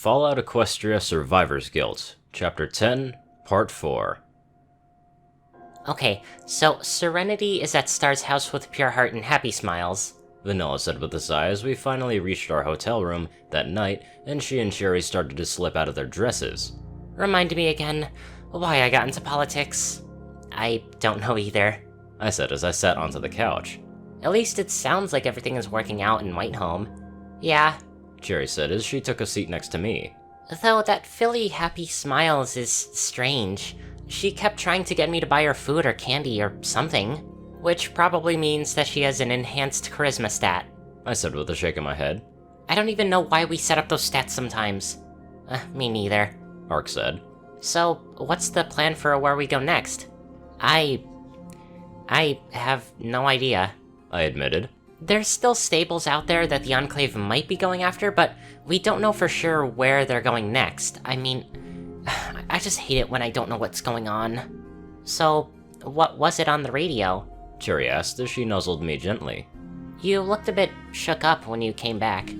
Fallout Equestria Survivor's Guild, Chapter 10, Part 4. Okay, so Serenity is at Star's house with pure heart and happy smiles, Vanilla said with a sigh as we finally reached our hotel room that night and she and Cherry started to slip out of their dresses. Remind me again why I got into politics. I don't know either, I said as I sat onto the couch. At least it sounds like everything is working out in Whitehome. Yeah. Cherry said as she took a seat next to me. Though that filly happy smiles is strange. She kept trying to get me to buy her food or candy or something. Which probably means that she has an enhanced charisma stat, I said with a shake of my head. I don't even know why we set up those stats sometimes. Me neither, Ark said. So, what's the plan for where we go next? I have no idea, I admitted. There's still stables out there that the Enclave might be going after, but we don't know for sure where they're going next. I mean, I just hate it when I don't know what's going on. So, what was it on the radio? Cherry asked as she nuzzled me gently. You looked a bit shook up when you came back.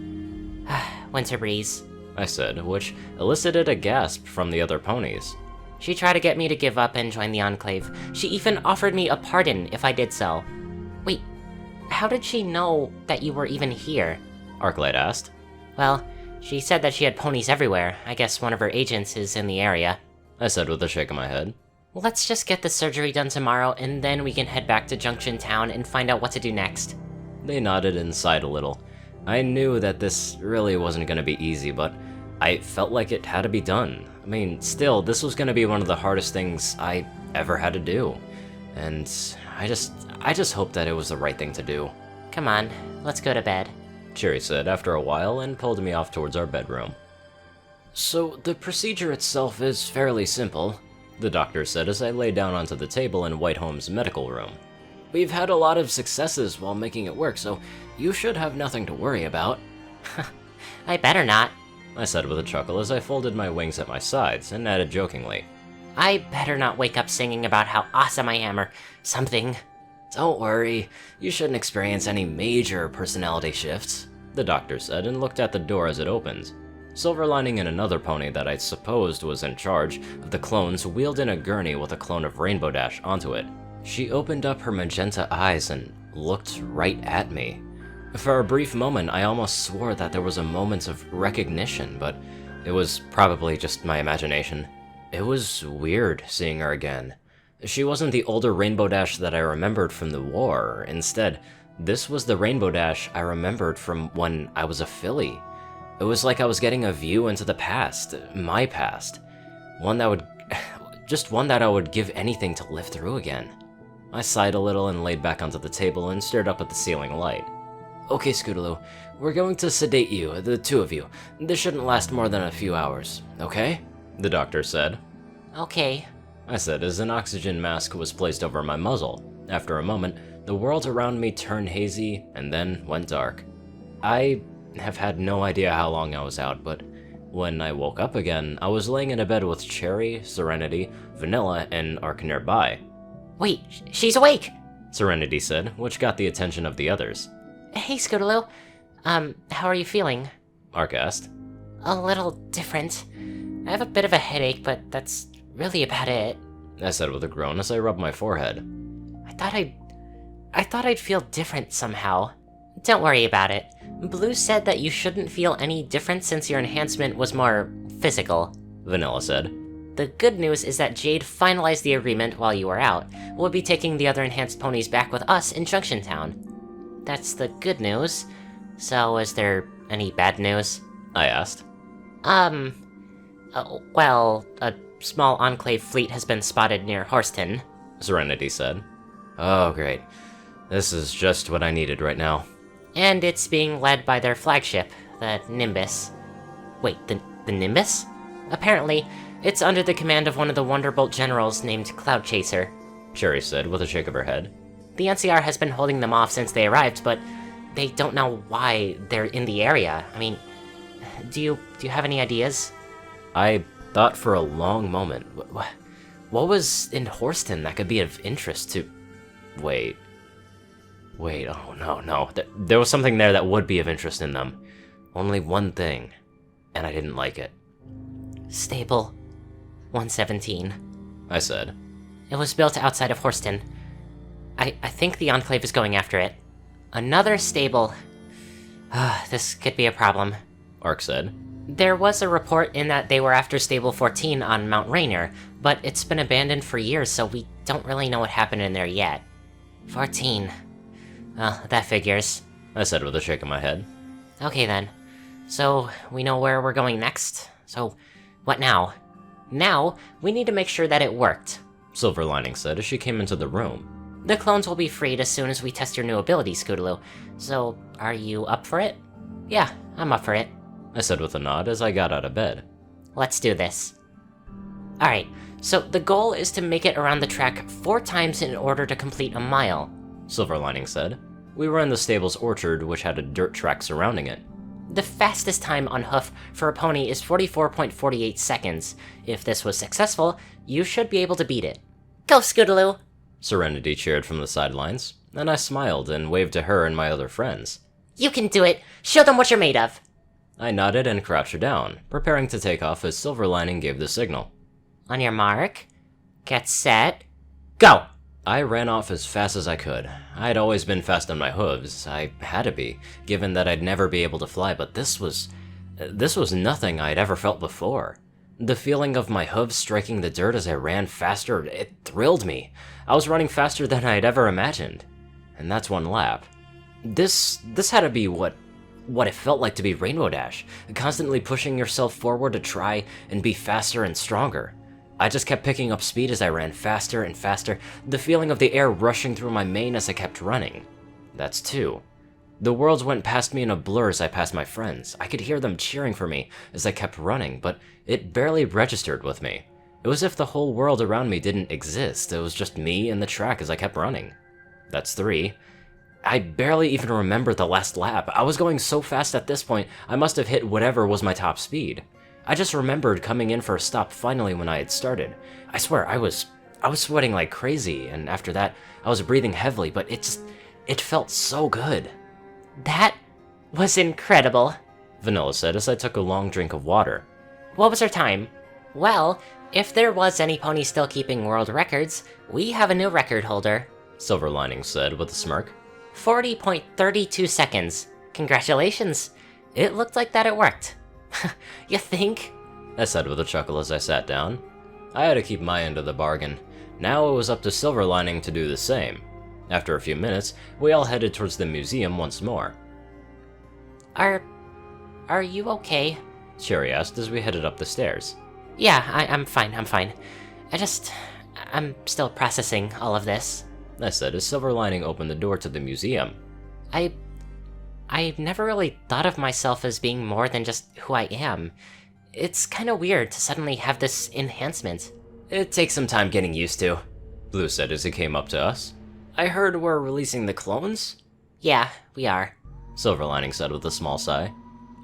Winter breeze, I said, which elicited a gasp from the other ponies. She tried to get me to give up and join the Enclave. She even offered me a pardon if I did so. Wait, how did she know that you were even here? Arclight asked. Well, she said that she had ponies everywhere. I guess one of her agents is in the area. I said with a shake of my head. Let's just get the surgery done tomorrow, and then we can head back to Junction Town and find out what to do next. They nodded and sighed a little. I knew that this really wasn't going to be easy, but I felt like it had to be done. I mean, still, this was going to be one of the hardest things I ever had to do. And I just hoped that it was the right thing to do. Come on, let's go to bed, Cherry said after a while and pulled me off towards our bedroom. So, the procedure itself is fairly simple, the doctor said as I lay down onto the table in Whitehome's medical room. We've had a lot of successes while making it work, so you should have nothing to worry about. I better not, I said with a chuckle as I folded my wings at my sides and added jokingly. I better not wake up singing about how awesome I am or something. Don't worry, you shouldn't experience any major personality shifts, the doctor said and looked at the door as it opened. Silverlining and another pony that I supposed was in charge of the clones wheeled in a gurney with a clone of Rainbow Dash onto it. She opened up her magenta eyes and looked right at me. For a brief moment, I almost swore that there was a moment of recognition, but it was probably just my imagination. It was weird seeing her again. She wasn't the older Rainbow Dash that I remembered from the war. Instead, this was the Rainbow Dash I remembered from when I was a filly. It was like I was getting a view into the past, my past. One that I would give anything to live through again. I sighed a little and laid back onto the table and stared up at the ceiling light. Okay, Scootaloo, we're going to sedate you, the two of you. This shouldn't last more than a few hours, okay? The doctor said. Okay, I said as an oxygen mask was placed over my muzzle. After a moment, the world around me turned hazy and then went dark. I have had no idea how long I was out, but when I woke up again, I was laying in a bed with Cherry, Serenity, Vanilla, and Ark nearby. Wait, she's awake! Serenity said, which got the attention of the others. Hey, Scootaloo. How are you feeling? Ark asked. A little different. I have a bit of a headache, but that's really about it. I said with a groan as I rubbed my forehead. I thought I'd feel different somehow. Don't worry about it. Blue said that you shouldn't feel any different since your enhancement was more physical, Vanilla said. The good news is that Jade finalized the agreement while you were out. We'll be taking the other enhanced ponies back with us in Junction Town. That's the good news. So, is there any bad news? I asked. Well, a small Enclave fleet has been spotted near Horsten, Serenity said. Oh, great. This is just what I needed right now. And it's being led by their flagship, the Nimbus. Wait, the Nimbus? Apparently, it's under the command of one of the Wonderbolt generals named Cloud Chaser, Cherry said with a shake of her head. The NCR has been holding them off since they arrived, but they don't know why they're in the area. I mean, do you have any ideas? I thought for a long moment. What was in Horsten that could be of interest to... Wait, oh no. There was something there that would be of interest in them. Only one thing. and I didn't like it. Stable 117. I said. It was built outside of Horsten. I think the Enclave is going after it. Another stable. This could be a problem. Ark said. There was a report in that they were after Stable 14 on Mount Rainier, but it's been abandoned for years, so we don't really know what happened in there yet. 14. Well, that figures. I said with a shake of my head. Okay then. So, we know where we're going next. So, what now? Now, we need to make sure that it worked. Silver Lining said as she came into the room. The clones will be freed as soon as we test your new ability, Scootaloo. So, are you up for it? Yeah, I'm up for it. I said with a nod as I got out of bed. Let's do this. Alright, so the goal is to make it around the track 4 times in order to complete a mile. Silver Lining said. We were in the stable's orchard, which had a dirt track surrounding it. The fastest time on hoof for a pony is 44.48 seconds. If this was successful, you should be able to beat it. Go, Scootaloo! Serenity cheered from the sidelines, and I smiled and waved to her and my other friends. You can do it! Show them what you're made of! I nodded and crouched down, preparing to take off as Silver Lining gave the signal. On your mark, get set, go! I ran off as fast as I could. I'd always been fast on my hooves. I had to be, given that I'd never be able to fly, but this was nothing I'd ever felt before. The feeling of my hooves striking the dirt as I ran faster, it thrilled me. I was running faster than I'd ever imagined. And that's one lap. This had to be what it felt like to be Rainbow Dash, constantly pushing yourself forward to try and be faster and stronger. I just kept picking up speed as I ran faster and faster, the feeling of the air rushing through my mane as I kept running. That's 2. The worlds went past me in a blur as I passed my friends. I could hear them cheering for me as I kept running, but it barely registered with me. It was as if the whole world around me didn't exist. It was just me and the track as I kept running. That's 3. I barely even remember the last lap. I was going so fast at this point, I must have hit whatever was my top speed. I just remembered coming in for a stop finally when I had started. I swear, I was sweating like crazy, and after that, I was breathing heavily, but it felt so good. That was incredible, Vanilla said as I took a long drink of water. What was our time? Well, if there was any pony still keeping world records, we have a new record holder. Silver Lining said with a smirk. 40.32 seconds. Congratulations. It looked like that it worked. You think? I said with a chuckle as I sat down. I had to keep my end of the bargain. Now it was up to Silver Lining to do the same. After a few minutes, we all headed towards the museum once more. Are you okay? Cherry asked as we headed up the stairs. Yeah, I'm fine. I'm still processing all of this. I said as Silver Lining opened the door to the museum. I never really thought of myself as being more than just who I am. It's kinda weird to suddenly have this enhancement. It takes some time getting used to, Blue said as he came up to us. I heard we're releasing the clones? Yeah, we are, Silver Lining said with a small sigh.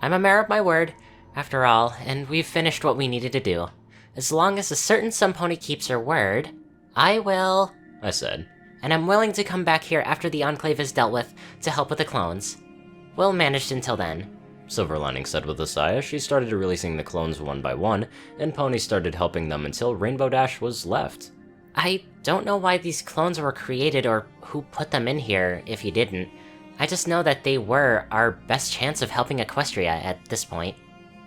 I'm a man of my word, after all, and we've finished what we needed to do. As long as a certain some pony keeps her word, I will, I said. And I'm willing to come back here after the Enclave is dealt with to help with the clones. We'll manage until then, Silver Lining said with a sigh as she started releasing the clones one by one, and Pony started helping them until Rainbow Dash was left. I don't know why these clones were created or who put them in here, if you didn't. I just know that they were our best chance of helping Equestria at this point.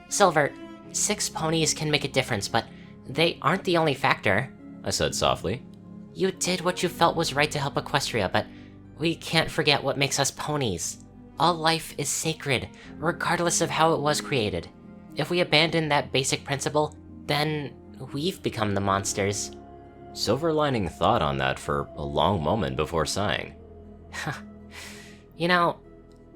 Silver, 6 ponies can make a difference, but they aren't the only factor, I said softly. You did what you felt was right to help Equestria, but we can't forget what makes us ponies. All life is sacred, regardless of how it was created. If we abandon that basic principle, then we've become the monsters. Silver Lining thought on that for a long moment before sighing. You know,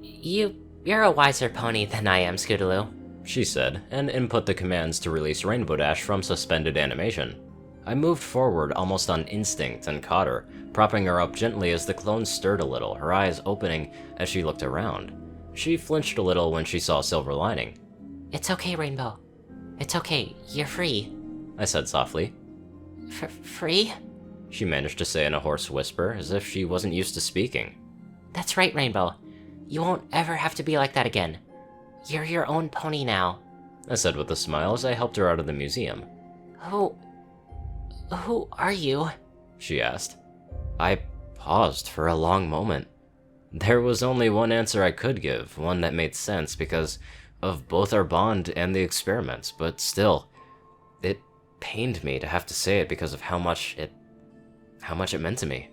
you're a wiser pony than I am, Scootaloo, she said, and input the commands to release Rainbow Dash from suspended animation. I moved forward almost on instinct and caught her, propping her up gently as the clone stirred a little, her eyes opening as she looked around. She flinched a little when she saw Silver Lining. It's okay, Rainbow. It's okay, you're free, I said softly. Free? She managed to say in a hoarse whisper, as if she wasn't used to speaking. That's right, Rainbow. You won't ever have to be like that again. You're your own pony now. I said with a smile as I helped her out of the museum. Who are you? She asked. I paused for a long moment. There was only one answer I could give, one that made sense because of both our bond and the experiments, but still, it pained me to have to say it because of how much it meant to me.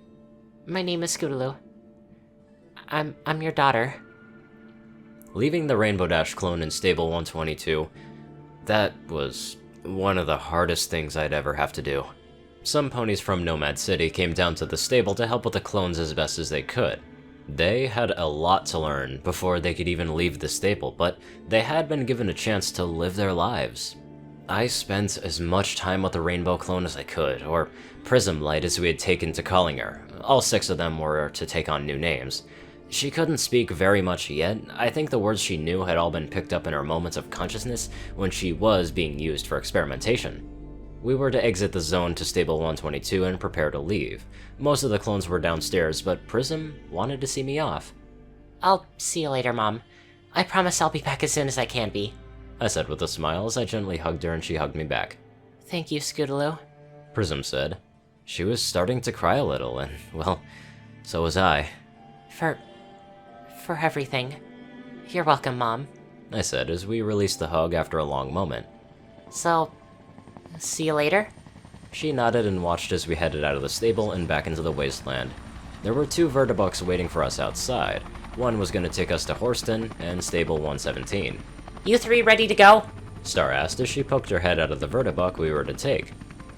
My name is Scootaloo. I'm your daughter. Leaving the Rainbow Dash clone in Stable 122, that was one of the hardest things I'd ever have to do. Some ponies from Nomad City came down to the stable to help with the clones as best as they could. They had a lot to learn before they could even leave the stable, but they had been given a chance to live their lives. I spent as much time with the Rainbow clone as I could, or Prism Light as we had taken to calling her. All 6 of them were to take on new names. She couldn't speak very much yet. I think the words she knew had all been picked up in her moments of consciousness when she was being used for experimentation. We were to exit the zone to Stable 122 and prepare to leave. Most of the clones were downstairs, but Prism wanted to see me off. I'll see you later, Mom. I promise I'll be back as soon as I can be. I said with a smile as I gently hugged her and she hugged me back. Thank you, Scootaloo. Prism said. She was starting to cry a little, and, well, so was I. For everything. You're welcome, Mom. I said as we released the hug after a long moment. So, see you later? She nodded and watched as we headed out of the stable and back into the wasteland. There were 2 vertibucks waiting for us outside. One was going to take us to Horsten and Stable 117. You 3 ready to go? Star asked as she poked her head out of the vertibuck we were to take.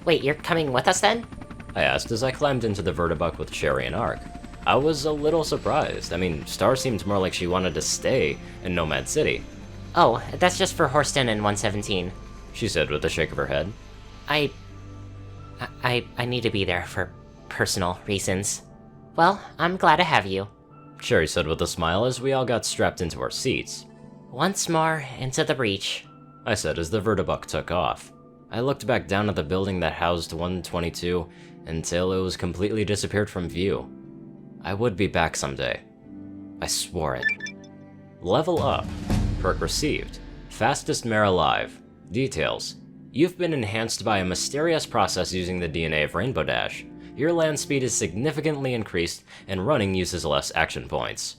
Wait, you're coming with us then? I asked as I climbed into the vertibuck with Sherry and Ark. I was a little surprised. I mean, Star seemed more like she wanted to stay in Nomad City. Oh, that's just for Horsten and 117. She said with a shake of her head. I need to be there for personal reasons. Well, I'm glad to have you. Sherry said with a smile as we all got strapped into our seats. Once more into the breach, I said as the vertibuck took off. I looked back down at the building that housed 122 until it was completely disappeared from view. I would be back someday. I swore it. Level up. Perk received. Fastest mare alive. Details. You've been enhanced by a mysterious process using the DNA of Rainbow Dash. Your land speed is significantly increased, and running uses less action points.